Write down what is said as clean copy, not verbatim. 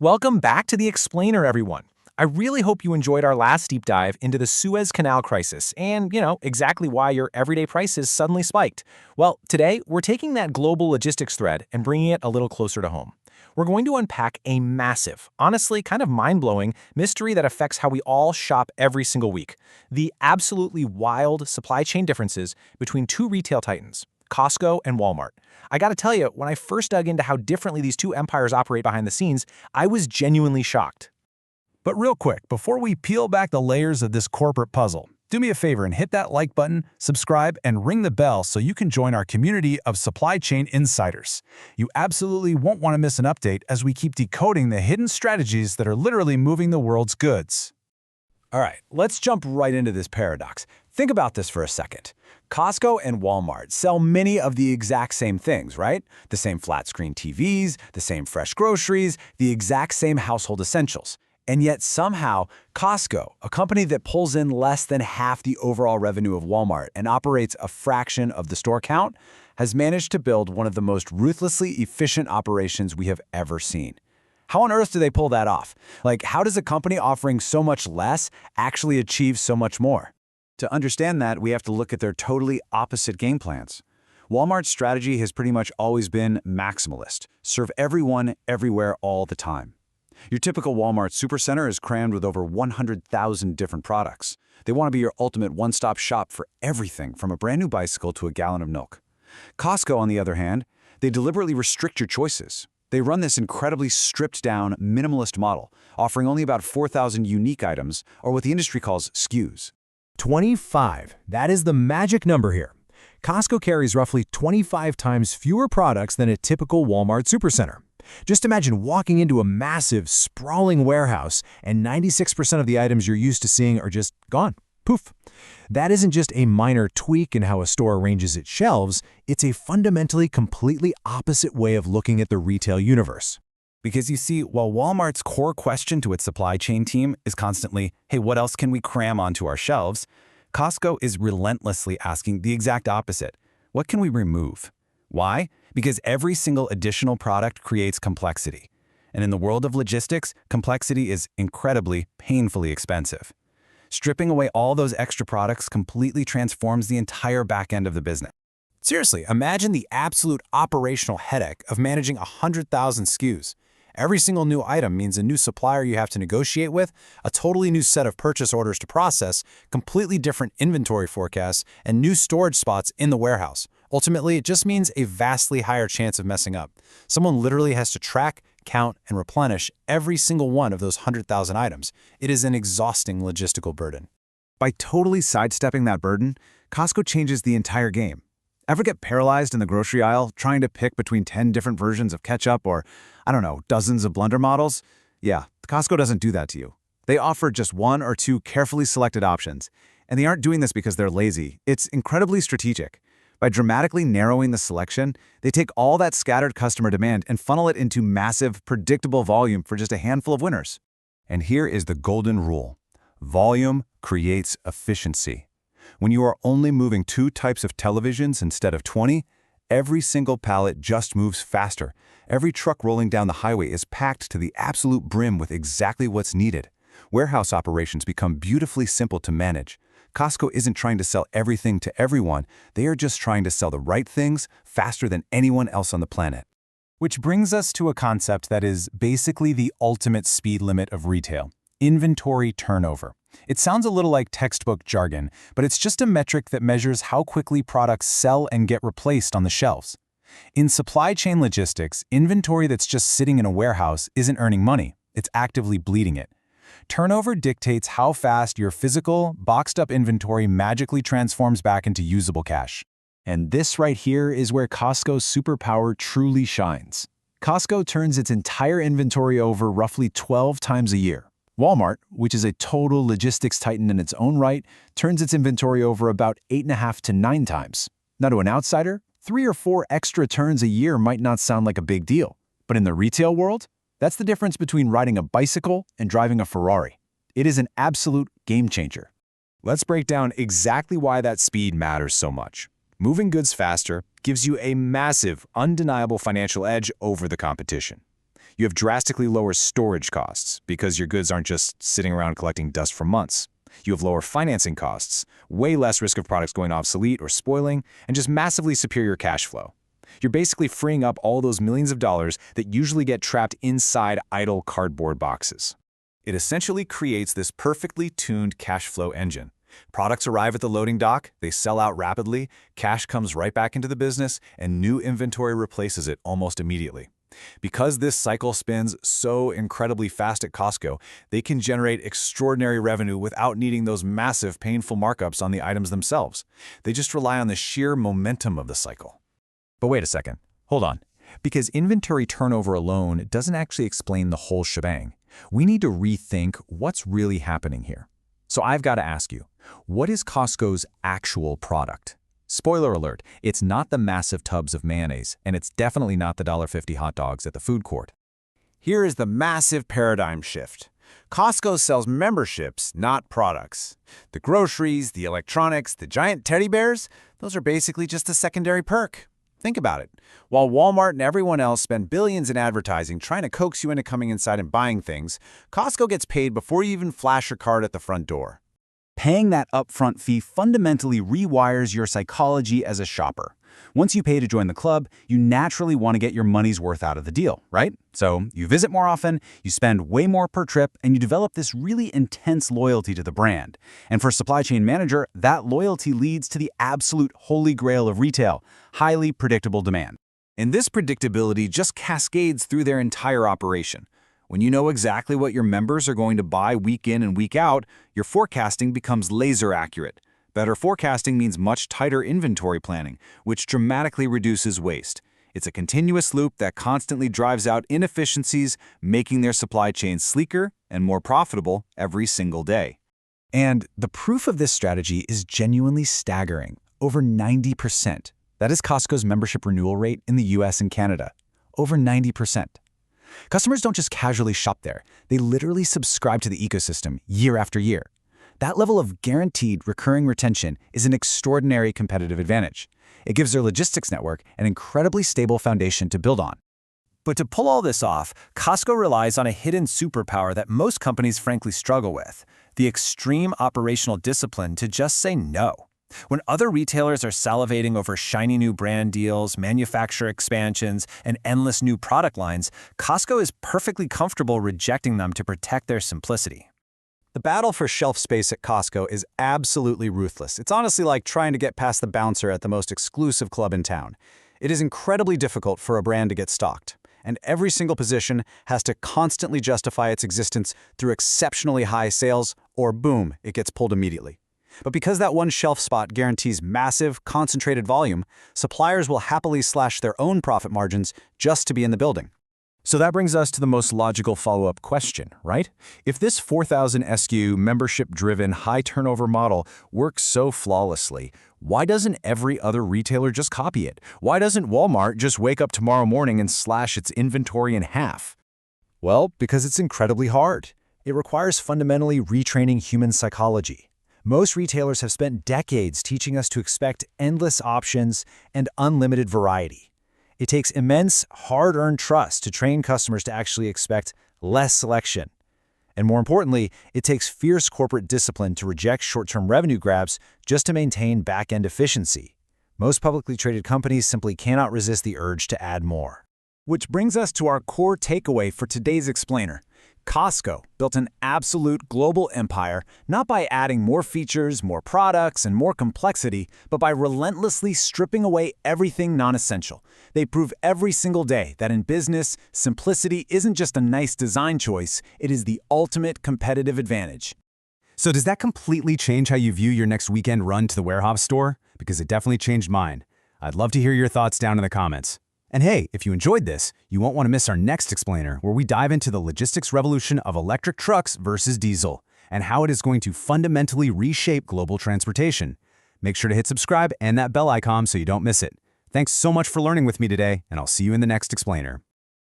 Welcome back to the Explainer, everyone. I really hope you enjoyed our last deep dive into the Suez Canal crisis and, exactly why your everyday prices suddenly spiked. Well, today, we're taking that global logistics thread and bringing it a little closer to home. We're going to unpack a massive, honestly kind of mind-blowing, mystery that affects how we all shop every single week. The absolutely wild supply chain differences between two retail titans, Costco and Walmart. I gotta tell you, when I first dug into how differently these two empires operate behind the scenes, I was genuinely shocked. But real quick, before we peel back the layers of this corporate puzzle, do me a favor and hit that like button, subscribe, and ring the bell so you can join our community of supply chain insiders. You absolutely won't want to miss an update as we keep decoding the hidden strategies that are literally moving the world's goods. All right, let's jump right into this paradox. Think about this for a second. Costco and Walmart sell many of the exact same things, right? The same flat-screen TVs, the same fresh groceries, the exact same household essentials. And yet somehow, Costco, a company that pulls in less than half the overall revenue of Walmart and operates a fraction of the store count, has managed to build one of the most ruthlessly efficient operations we have ever seen. How on earth do they pull that off? Like, how does a company offering so much less actually achieve so much more? To understand that, we have to look at their totally opposite game plans. Walmart's strategy has pretty much always been maximalist. Serve everyone, everywhere, all the time. Your typical Walmart supercenter is crammed with over 100,000 different products. They want to be your ultimate one-stop shop for everything from a brand new bicycle to a gallon of milk. Costco, on the other hand, they deliberately restrict your choices. They run this incredibly stripped-down, minimalist model, offering only about 4,000 unique items, or what the industry calls SKUs. 25. That is the magic number here. Costco carries roughly 25 times fewer products than a typical Walmart supercenter. Just imagine walking into a massive, sprawling warehouse and 96% of the items you're used to seeing are just gone. Poof. That isn't just a minor tweak in how a store arranges its shelves, it's a fundamentally completely opposite way of looking at the retail universe. Because you see, while Walmart's core question to its supply chain team is constantly, hey, what else can we cram onto our shelves? Costco is relentlessly asking the exact opposite. What can we remove? Why? Because every single additional product creates complexity. And in the world of logistics, complexity is incredibly, painfully expensive. Stripping away all those extra products completely transforms the entire back end of the business. Seriously, imagine the absolute operational headache of managing 100,000 SKUs. Every single new item means a new supplier you have to negotiate with, a totally new set of purchase orders to process, completely different inventory forecasts, and new storage spots in the warehouse. Ultimately, it just means a vastly higher chance of messing up. Someone literally has to track, count, and replenish every single one of those 100,000 items. It is an exhausting logistical burden. By totally sidestepping that burden, Costco changes the entire game. Ever get paralyzed in the grocery aisle trying to pick between 10 different versions of ketchup or, dozens of blender models? Yeah, Costco doesn't do that to you. They offer just one or two carefully selected options. And they aren't doing this because they're lazy. It's incredibly strategic. By dramatically narrowing the selection, they take all that scattered customer demand and funnel it into massive, predictable volume for just a handful of winners. And here is the golden rule. Volume creates efficiency. When you are only moving 2 types of televisions instead of 20, every single pallet just moves faster. Every truck rolling down the highway is packed to the absolute brim with exactly what's needed. Warehouse operations become beautifully simple to manage. Costco isn't trying to sell everything to everyone. They are just trying to sell the right things faster than anyone else on the planet. Which brings us to a concept that is basically the ultimate speed limit of retail: inventory turnover. It sounds a little like textbook jargon, but it's just a metric that measures how quickly products sell and get replaced on the shelves. In supply chain logistics, inventory that's just sitting in a warehouse isn't earning money, it's actively bleeding it. Turnover dictates how fast your physical, boxed-up inventory magically transforms back into usable cash. And this right here is where Costco's superpower truly shines. Costco turns its entire inventory over roughly 12 times a year. Walmart, which is a total logistics titan in its own right, turns its inventory over about 8.5 to 9 times. Now, to an outsider, 3 or 4 extra turns a year might not sound like a big deal. But in the retail world, that's the difference between riding a bicycle and driving a Ferrari. It is an absolute game changer. Let's break down exactly why that speed matters so much. Moving goods faster gives you a massive, undeniable financial edge over the competition. You have drastically lower storage costs because your goods aren't just sitting around collecting dust for months. You have lower financing costs, way less risk of products going obsolete or spoiling, and just massively superior cash flow. You're basically freeing up all those millions of dollars that usually get trapped inside idle cardboard boxes. It essentially creates this perfectly tuned cash flow engine. Products arrive at the loading dock, they sell out rapidly, cash comes right back into the business, and new inventory replaces it almost immediately. Because this cycle spins so incredibly fast at Costco, they can generate extraordinary revenue without needing those massive, painful markups on the items themselves. They just rely on the sheer momentum of the cycle. But wait a second. Hold on. Because inventory turnover alone doesn't actually explain the whole shebang. We need to rethink what's really happening here. So I've got to ask you, what is Costco's actual product? Spoiler alert, it's not the massive tubs of mayonnaise, and it's definitely not the $1.50 hot dogs at the food court. Here is the massive paradigm shift. Costco sells memberships, not products. The groceries, the electronics, the giant teddy bears, those are basically just a secondary perk. Think about it. While Walmart and everyone else spend billions in advertising trying to coax you into coming inside and buying things, Costco gets paid before you even flash your card at the front door. Paying that upfront fee fundamentally rewires your psychology as a shopper. Once you pay to join the club, you naturally want to get your money's worth out of the deal, right? So you visit more often, you spend way more per trip, and you develop this really intense loyalty to the brand. And for a supply chain manager, that loyalty leads to the absolute holy grail of retail, highly predictable demand. And this predictability just cascades through their entire operation. When you know exactly what your members are going to buy week in and week out, your forecasting becomes laser accurate. Better forecasting means much tighter inventory planning, which dramatically reduces waste. It's a continuous loop that constantly drives out inefficiencies, making their supply chain sleeker and more profitable every single day. And the proof of this strategy is genuinely staggering. Over 90%. That is Costco's membership renewal rate in the US and Canada. Over 90%. Customers don't just casually shop there. They literally subscribe to the ecosystem year after year. That level of guaranteed recurring retention is an extraordinary competitive advantage. It gives their logistics network an incredibly stable foundation to build on. But to pull all this off, Costco relies on a hidden superpower that most companies frankly struggle with: the extreme operational discipline to just say no. When other retailers are salivating over shiny new brand deals, manufacturer expansions, and endless new product lines, Costco is perfectly comfortable rejecting them to protect their simplicity. The battle for shelf space at Costco is absolutely ruthless. It's honestly like trying to get past the bouncer at the most exclusive club in town. It is incredibly difficult for a brand to get stocked, and every single position has to constantly justify its existence through exceptionally high sales, or boom, it gets pulled immediately. But because that one shelf spot guarantees massive, concentrated volume, suppliers will happily slash their own profit margins just to be in the building. So that brings us to the most logical follow-up question, right? If this 4,000 SKU membership-driven high-turnover model works so flawlessly, why doesn't every other retailer just copy it? Why doesn't Walmart just wake up tomorrow morning and slash its inventory in half? Well, because it's incredibly hard. It requires fundamentally retraining human psychology. Most retailers have spent decades teaching us to expect endless options and unlimited variety. It takes immense, hard-earned trust to train customers to actually expect less selection. And more importantly, it takes fierce corporate discipline to reject short-term revenue grabs just to maintain back-end efficiency. Most publicly traded companies simply cannot resist the urge to add more. Which brings us to our core takeaway for today's explainer. Costco built an absolute global empire not by adding more features, more products, and more complexity, but by relentlessly stripping away everything non-essential. They prove every single day that in business, simplicity isn't just a nice design choice, it is the ultimate competitive advantage. So does that completely change how you view your next weekend run to the warehouse store? Because it definitely changed mine. I'd love to hear your thoughts down in the comments. And hey, if you enjoyed this, you won't want to miss our next explainer, where we dive into the logistics revolution of electric trucks versus diesel, and how it is going to fundamentally reshape global transportation. Make sure to hit subscribe and that bell icon so you don't miss it. Thanks so much for learning with me today, and I'll see you in the next explainer.